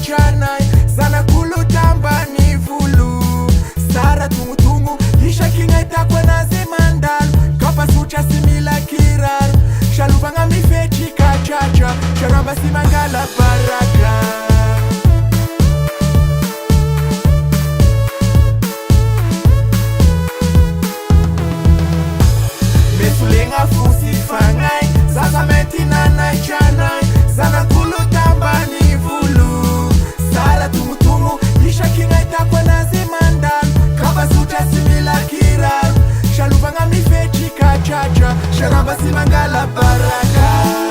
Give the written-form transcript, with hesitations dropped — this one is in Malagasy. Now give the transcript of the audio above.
tranay zanakolo tambany volo sara tongotongo isakignaitako anazy mandalo kapasotra sy mila kiraro salovagna mifetrika tratra saramba sy mangala baraka mesolegna fosy fagnay zaza mety nanay tranay zanakolo tambany volo sara tongotongo isakignaitako anazy mandalo kapasotra sy mila kiraro salovagna mifetrika tratra saramba sy mangala baraka